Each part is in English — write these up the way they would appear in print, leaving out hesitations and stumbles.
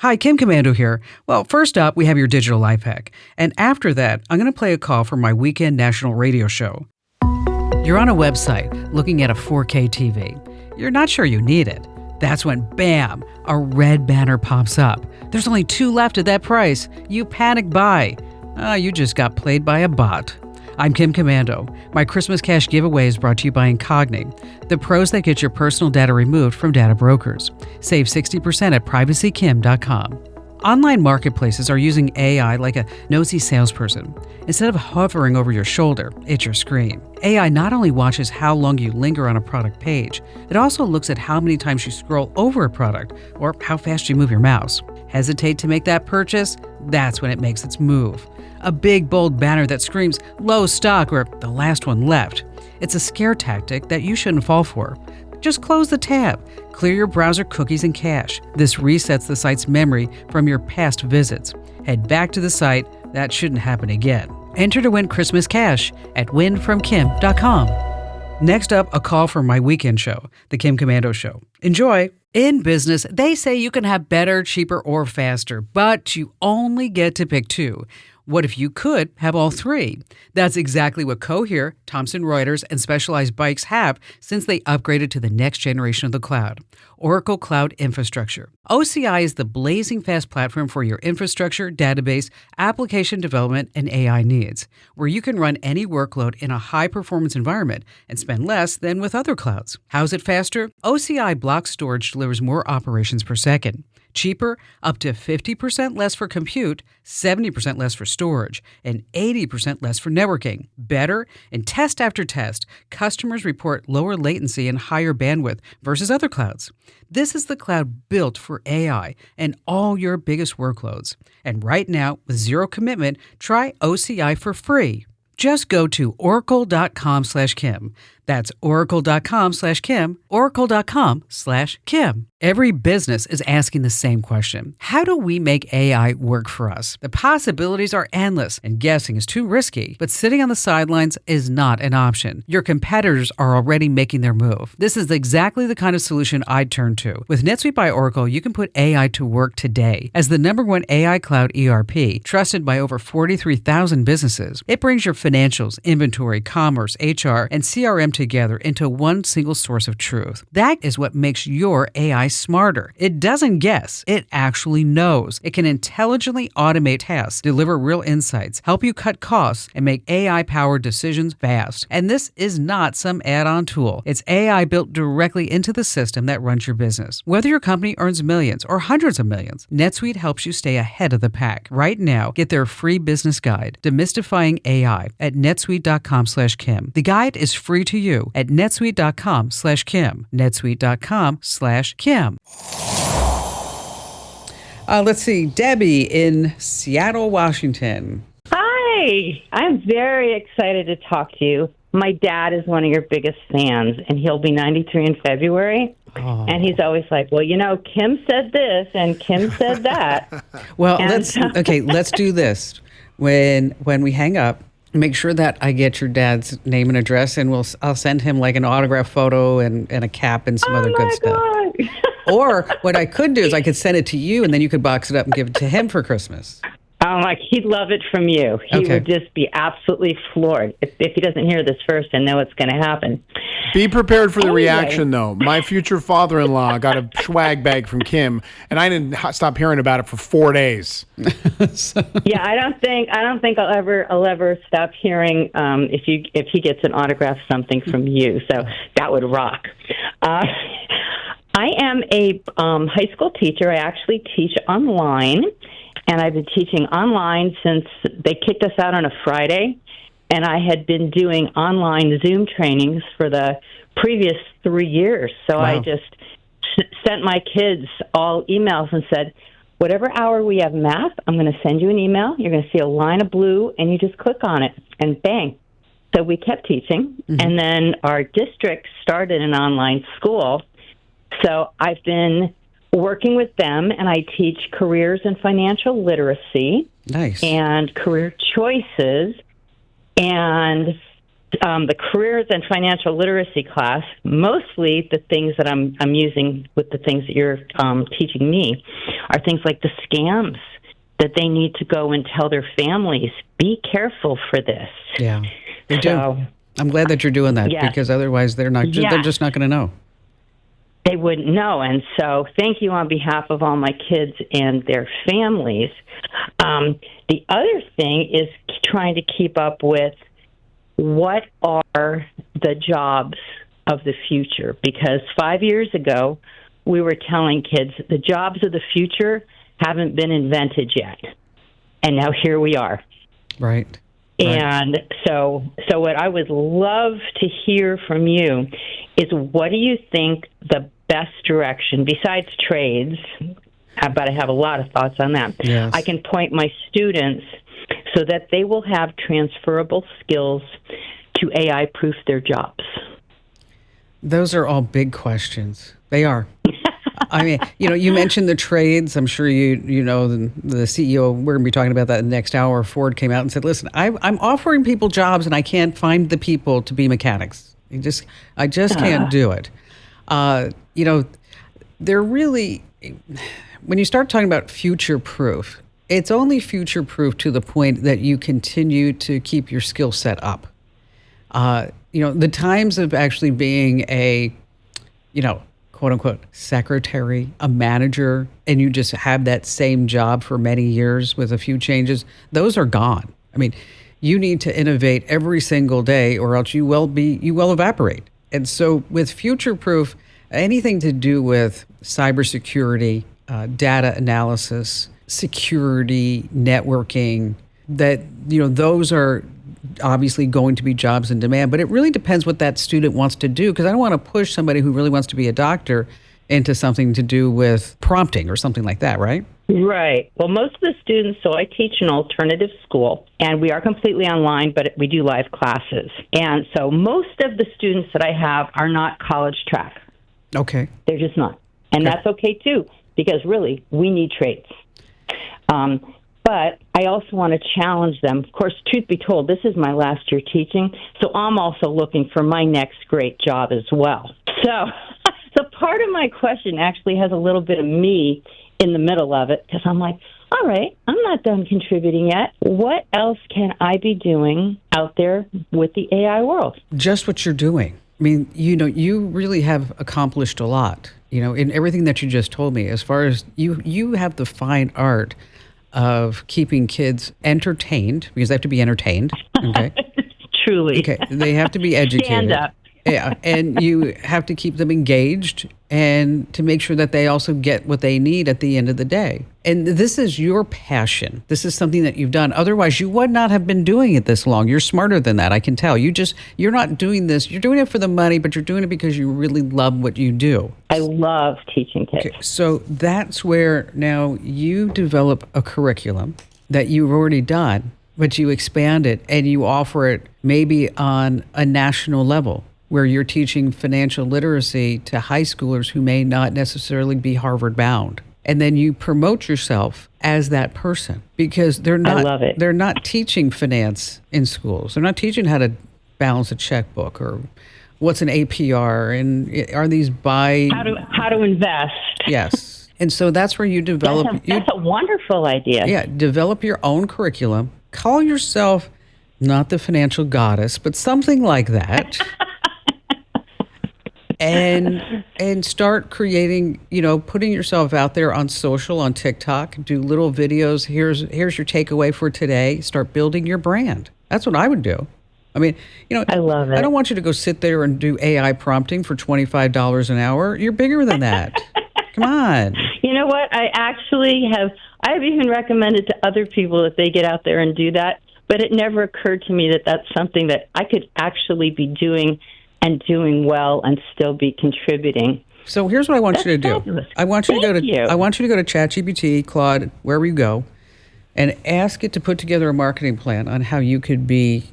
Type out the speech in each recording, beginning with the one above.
Hi, Kim Commando here. Well, first up, we have your digital life hack. And after that, I'm going to play a call from my weekend national radio show. You're on a website looking at a 4K TV. You're not sure you need it. That's when, bam, a red banner pops up. There's only 2 left at that price. You panic buy. You just got played by a bot. I'm Kim Commando. My Christmas Cash giveaway is brought to you by Incogni, the pros that get your personal data removed from data brokers. Save 60% at privacykim.com. Online marketplaces are using AI like a nosy salesperson. Instead of hovering over your shoulder, it's your screen. AI not only watches how long you linger on a product page, it also looks at how many times you scroll over a product or how fast you move your mouse. Hesitate to make that purchase? That's when it makes its move. A big, bold banner that screams, low stock, or the last one left. It's a scare tactic that you shouldn't fall for. Just close the tab. Clear your browser cookies and cache. This resets the site's memory from your past visits. Head back to the site. That shouldn't happen again. Enter to win Christmas Cash at winfromkim.com. Next up, a call from my weekend show, The Kim Commando Show. Enjoy. In business, they say you can have better, cheaper, or faster, but you only get to pick 2. What if you could have all 3? That's exactly what Cohere, Thomson Reuters, and Specialized Bikes have since they upgraded to the next generation of the cloud, Oracle Cloud Infrastructure. OCI is the blazing fast platform for your infrastructure, database, application development, and AI needs, where you can run any workload in a high-performance environment and spend less than with other clouds. How's it faster? OCI block storage delivers more operations per second. Cheaper, up to 50% less for compute, 70% less for storage, and 80% less for networking. Better, in test after test, customers report lower latency and higher bandwidth versus other clouds. This is the cloud built for AI and all your biggest workloads. And right now, with zero commitment, try OCI for free. Just go to oracle.com/Kim. That's oracle.com/Kim, oracle.com/Kim. Every business is asking the same question. How do we make AI work for us? The possibilities are endless, and guessing is too risky. But sitting on the sidelines is not an option. Your competitors are already making their move. This is exactly the kind of solution I'd turn to. With NetSuite by Oracle, you can put AI to work today. As the #1 AI cloud ERP, trusted by over 43,000 businesses, it brings your financials, inventory, commerce, HR, and CRM together into one single source of truth. That is what makes your AI smarter. It doesn't guess. It actually knows. It can intelligently automate tasks, deliver real insights, help you cut costs, and make AI-powered decisions fast. And this is not some add-on tool. It's AI built directly into the system that runs your business. Whether your company earns millions or hundreds of millions, NetSuite helps you stay ahead of the pack. Right now, get their free business guide, Demystifying AI, at netsuite.com/Kim. The guide is free to you at netsuite.com/Kim. netsuite.com/Kim. Let's see, Debbie in Seattle, Washington. Hi, I'm very excited to talk to you. My dad is one of your biggest fans, and he'll be 93 in February. Oh. And he's always like, well, you know, Kim said this and Kim said that. Well, let's do this. When we hang up, make sure that I get your dad's name and address, and I'll send him like an autograph photo and a cap and some other good stuff. Or what I could do is I could send it to you, and then you could box it up and give it to him for Christmas. He'd love it from you. He would just be absolutely floored. If he doesn't hear this first and know what's going to happen. Be prepared for the reaction, though. My future father-in-law got a swag bag from Kim, and I didn't stop hearing about it for 4 days. Yeah, I don't think I'll ever stop hearing if he gets an autograph something from you. So that would rock. I am a high school teacher. I actually teach online. And I've been teaching online since they kicked us out on a Friday. And I had been doing online Zoom trainings for the previous 3 years. So wow. I just sent my kids all emails and said, whatever hour we have math, I'm going to send you an email. You're going to see a line of blue, and you just click on it, and bang. So we kept teaching. Mm-hmm. And then our district started an online school. So I've been working with them, and I teach careers and financial literacy. Nice. And career choices. And the careers and financial literacy class, mostly the things that I'm using with the things that you're teaching me are things like the scams that they need to go and tell their families, be careful for this. Yeah, they do. I'm glad that you're doing that because otherwise they're just not going to know. They wouldn't know. And so thank you on behalf of all my kids and their families. The other thing is trying to keep up with what are the jobs of the future? Because 5 years ago, we were telling kids the jobs of the future haven't been invented yet. And now here we are. Right. And so what I would love to hear from you is, what do you think the best direction, besides trades, but I have a lot of thoughts on that, yes, I can point my students so that they will have transferable skills to AI-proof their jobs? Those are all big questions. They are. I mean, you mentioned the trades. I'm sure you know the CEO, we're going to be talking about that in the next hour. Ford came out and said, listen, I'm offering people jobs and I can't find the people to be mechanics. I just can't do it. They're really, when you start talking about future-proof, it's only future-proof to the point that you continue to keep your skill set up. The times of actually being a, quote unquote, secretary, a manager, and you just have that same job for many years with a few changes, those are gone. I mean, you need to innovate every single day or else you will evaporate. And so with future-proof, anything to do with cybersecurity, data analysis, security, networking, those are obviously going to be jobs in demand, but it really depends what that student wants to do, because I don't want to push somebody who really wants to be a doctor into something to do with prompting or something like that, right? Right. Well, most of the students, so I teach an alternative school, and we are completely online, but we do live classes. And so most of the students that I have are not college track. Okay. They're just not. And that's okay, too, because really, we need traits. But I also want to challenge them. Of course, truth be told, this is my last year teaching, so I'm also looking for my next great job as well. So part of my question actually has a little bit of me in the middle of it, because I'm like, all right, I'm not done contributing yet. What else can I be doing out there with the AI world? Just what you're doing. I mean, you really have accomplished a lot, in everything that you just told me, as far as you have the fine art of keeping kids entertained, because they have to be entertained. Okay. Truly. Okay. They have to be educated. Stand up. Yeah. And you have to keep them engaged and to make sure that they also get what they need at the end of the day. And this is your passion. This is something that you've done. Otherwise, you would not have been doing it this long. You're smarter than that, I can tell. You're not doing this. You're doing it for the money, but you're doing it because you really love what you do. I love teaching kids. Okay, so that's where now you develop a curriculum that you've already done, but you expand it and you offer it maybe on a national level, where you're teaching financial literacy to high schoolers who may not necessarily be Harvard bound. And then you promote yourself as that person, because they're not teaching finance in schools. They're not teaching how to balance a checkbook or what's an APR and are these how to invest. Yes. And so that's where you develop. That's a wonderful idea. Yeah. Develop your own curriculum. Call yourself not the financial goddess, but something like that. And start creating, putting yourself out there on social, on TikTok, do little videos. Here's your takeaway for today. Start building your brand. That's what I would do. I mean, I love it. I don't want you to go sit there and do AI prompting for $25 an hour. You're bigger than that. Come on. You know what? I've even recommended to other people that they get out there and do that, but it never occurred to me that that's something that I could actually be doing and doing well and still be contributing. So here's what I want you to do. Fabulous. I want you to go to ChatGPT, Claude, wherever you go, and ask it to put together a marketing plan on how you could be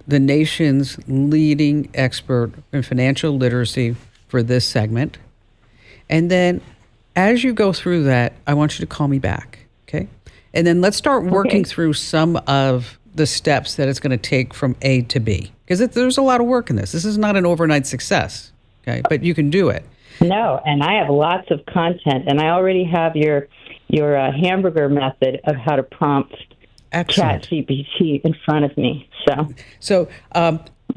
the nation's leading expert in financial literacy for this segment. And then as you go through that, I want you to call me back, okay? And then let's start working through some of the steps that it's going to take from A to B. Because there's a lot of work in this. This is not an overnight success, okay? But you can do it. No, and I have lots of content, and I already have your hamburger method of how to prompt ChatGPT in front of me. So,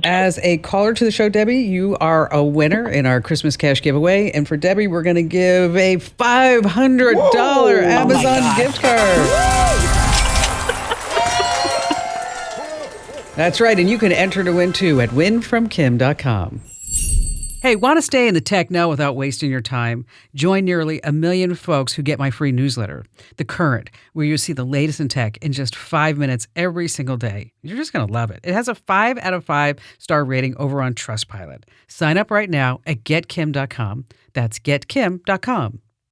as a caller to the show, Debbie, you are a winner in our Christmas cash giveaway. And for Debbie, we're going to give a $500 Amazon gift card. That's right. And you can enter to win too at winfromkim.com. Hey, want to stay in the tech know without wasting your time? Join nearly 1 million folks who get my free newsletter, The Current, where you see the latest in tech in just 5 minutes every single day. You're just going to love it. It has a 5 out of 5 star rating over on Trustpilot. Sign up right now at getkim.com. That's getkim.com.